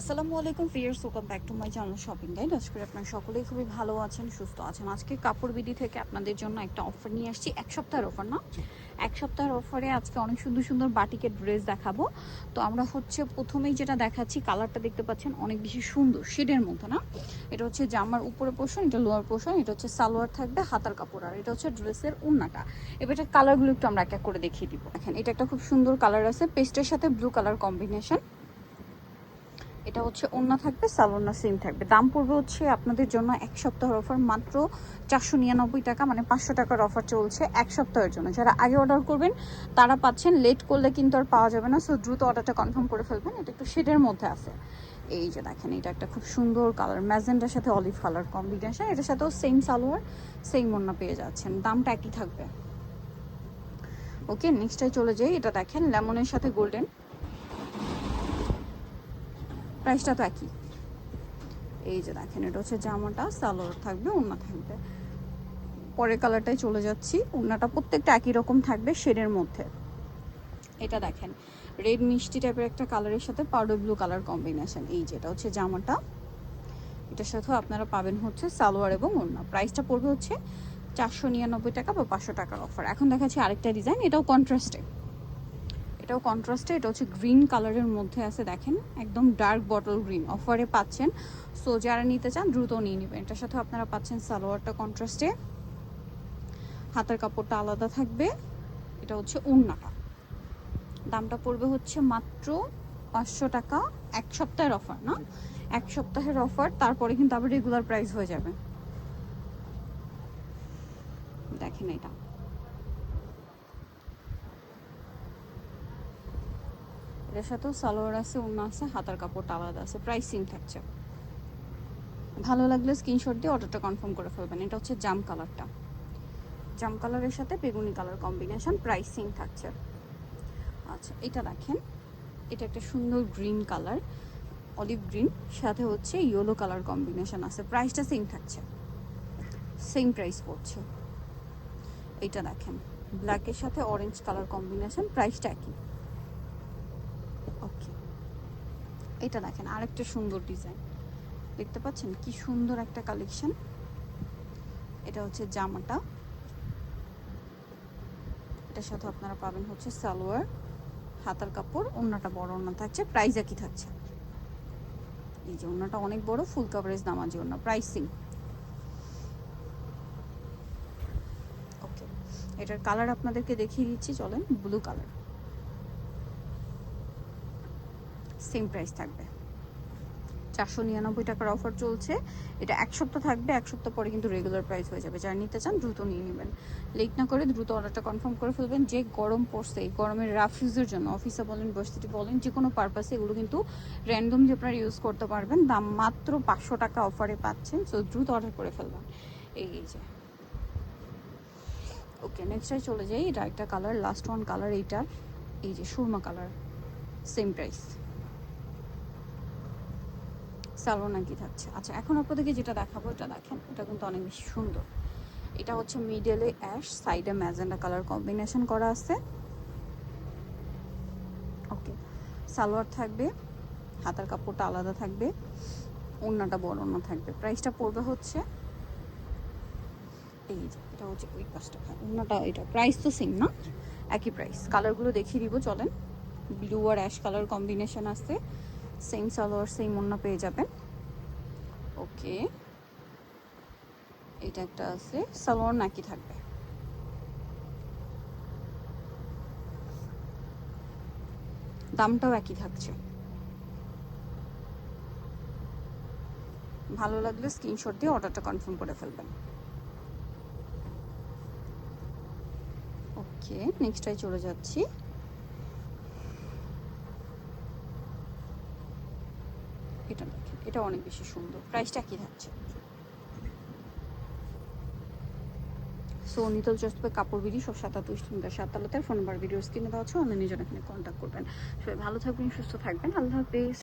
আসসালামু আলাইকুম viewers, welcome back to my channel shopping guide. আজকে আপনারা সকলেই খুবই ভালো আছেন, সুস্থ আছেন। আজকে কাপড় বিডি থেকে আপনাদের জন্য একটা অফার নিয়ে আসছি, এক সপ্তাহের অফার না, এক সপ্তাহের অফারে আজকে অনেক সুন্দর সুন্দর বাটিকের ড্রেস দেখাবো। তো আমরা প্রথমেই যেটা দেখাচ্ছি, কালারটা দেখতে পাচ্ছেন অনেক বেশি সুন্দর শেডের মধ্যে না। এটা হচ্ছে জামার উপরে পোর্শন, এটা লোয়ার পোর্শন, এটা হচ্ছে সালোয়ার থাকবে, হাতার কাপড়, আর এটা হচ্ছে ড্রেসের ওড়নাটা। এবার এটা কালারগুলো একটু আমরা এক এক করে দেখিয়ে দিব। দেখেন এটা একটা খুব সুন্দর কালার আছে, পেস্টের সাথে ব্লু কালার কম্বিনেশন। এটা হচ্ছে ওড়না থাকবে, সালোয়ার সেম থাকবে। দাম পড়বে হচ্ছে আপনাদের জন্য এক সপ্তাহের অফার মাত্র 499 টাকা, মানে 500 টাকার অফার চলছে এক সপ্তাহের জন্য। যারা আগে অর্ডার করবেন তারা পাচ্ছেন, লেট করলে কিন্তু আর পাওয়া যাবে না। সো দ্রুত অর্ডারটা কনফার্ম করে ফেলবেন। এটা একটু শেডের মধ্যে আছে, এই যে দেখেন এটা একটা খুব সুন্দর কালার, ম্যাজেন্ডার সাথে অলিভ কালার কম্বিনেশন। এটার সাথেও সেম সালোয়ার সেম ওড়না পেয়ে যাচ্ছেন, দামটা একই থাকবে। ওকে, নেক্সটটাই চলে যাই। এটা দেখেন লেমনের সাথে গোল্ডেন, প্রাইসটা তো একই। এই যে দেখেন এটা হচ্ছে জামাটা, সালোয়ার থাকবে, ওড়না থাকবে। পরের কালারটাই চলে যাচ্ছি। ওড়নাটা প্রত্যেকটা একই রকম থাকবে শেডের মধ্যে। এটা দেখেন রেড মিষ্টি টাইপের একটা কালারের সাথে পাউডার ব্লু কালার কম্বিনেশন। এই যে এটা হচ্ছে জামাটা, এটার সাথেও আপনারা পাবেন হচ্ছে সালোয়ার এবং ওড়না। প্রাইসটা পড়বে হচ্ছে 499 টাকা বা 500 টাকার অফার। এখন দেখাচ্ছি আরেকটা ডিজাইন, এটাও কন্ট্রাস্টে, এটা হচ্ছে গ্রিন কালারের মধ্যে আছে। দেখেন একদম ডার্ক বটল গ্রিন, অফারে পাচ্ছেন। সো যারা নিতে চান দ্রুত নিয়ে নেবেন। এটার সাথে আপনারা পাচ্ছেন সালোয়ারটা কন্ট্রাস্টে, হাতের কাপড়টা আলাদা থাকবে। এটা হচ্ছে ওড়নাটা, দামটা পড়বে হচ্ছে মাত্র 500 টাকা। এক সপ্তাহের অফার না, এক সপ্তাহের অফার, তারপরে কিন্তু আবার রেগুলার প্রাইস হয়ে যাবে। দেখেন এটা এটার সাথেও সালোয়ার আছে, ওড়না আছে, হাতার কাপড়টা আলাদা আছে, প্রাইসিং থাকছে। ভালো লাগলে স্ক্রিনশট দিয়ে অর্ডারটা কনফার্ম করে ফেলবেন। এটা হচ্ছে জাম কালারটা, জাম কালারের সাথে বেগুনি কালার কম্বিনেশন, প্রাইসিং থাকছে। আচ্ছা এটা দেখেন, এটা একটা সুন্দর গ্রিন কালার, অলিভ গ্রিন, সাথে হচ্ছে ইয়েলো কালার কম্বিনেশন আছে। প্রাইসটা সেম থাকছে, সেম প্রাইস পড়ছে। এইটা দেখেন ব্ল্যাকের সাথে অরেঞ্জ কালার কম্বিনেশন, প্রাইসটা একই। ওকে, এটা দেখেন আরেকটা সুন্দর ডিজাইন, দেখতে পাচ্ছেন কি সুন্দর একটা কালেকশন। এটা হচ্ছে জামাটা, এটার সাথে আপনারা পাবেন হচ্ছে সালোয়ার, হাতার কাপড়, ওড়নাটা বড় ওড়না থাকছে, প্রাইস একই থাকছে। এই যে ওড়নাটা অনেক বড়, ফুল কভারেজ নামাজি ওড়না, প্রাইসিং। ওকে, এটার কালার আপনাদেরকে দেখিয়ে দিচ্ছি, চলেন। ব্লু কালার, সেম প্রাইস থাকবে, 499 টাকার অফার চলছে। এটা এক সপ্তাহ থাকবে, এক সপ্তাহ পরে কিন্তু রেগুলার প্রাইস হয়ে যাবে। যারা নিতে চান দ্রুত নিয়ে নেবেন, লেট না করে দ্রুত অর্ডারটা কনফার্ম করে ফেলবেন। যে গরম পড়ছে, এই গরমের রাফ ইউজের জন্য, অফিসে বলেন, ভার্সিটি বলেন, যে কোনো পারপাসে এগুলো কিন্তু র্যান্ডমলি আপনারা ইউজ করতে পারবেন। দাম মাত্র 500 টাকা অফারে পাচ্ছেন, সো দ্রুত অর্ডার করে ফেলবেন। এই যে ওকে, নেক্সটটাই চলে যাই। এটা একটা কালার, লাস্ট ওয়ান কালার এইটা, এই যে Surma colour, same price, salwar নাকি থাকছে। আচ্ছা এখন আপনাদেরকে যেটা দেখাবো, এটা দেখেন, এটা কিন্তু অনেক বেশি সুন্দর। এটা হচ্ছে মিডলে অ্যাশ, সাইডে ম্যাজেন্ডা কালার কম্বিনেশন করা আছে। ওকে, সালোয়ার থাকবে, হাতার কাপড়টা আলাদা থাকবে, ওড়নাটা বড় ওড়না থাকবে। প্রাইসটা পড়বে হচ্ছে, এই যে এটা হচ্ছে ওই পাঁচটা, ওড়নাটা এটা প্রাইস তো সেম না, একই প্রাইস। কালারগুলো দেখিয়ে দিব চলেন। ব্লু আর অ্যাশ কালার কম্বিনেশন আছে, সেম সালোয়ার সেম ওড়না পেয়ে যাবেন। ওকে, এটা একটা আছে, সালোয়ার নাকি থাকবে, দামটাও একই থাকছে। ভালো লাগলে স্ক্রিনশট দিয়ে অর্ডারটা কনফার্ম করে ফেলবেন। ওকে, নেক্সটটাই চলে যাচ্ছি। এটা দেখেন, এটা অনেক বেশি সুন্দর, প্রাইসটা কি থাকছে। সো নিতল চস্পে কাপড় বিড়ি সব 27 সাতালতের ফোন নাম্বার ভিডিওস কিনে দেওয়া হচ্ছে, অনলাইনে জন্য এখানে কন্ট্যাক্ট করবেন। সবাই ভালো থাকবেন, সুস্থ থাকবেন, আল্লাহ হাফেজ।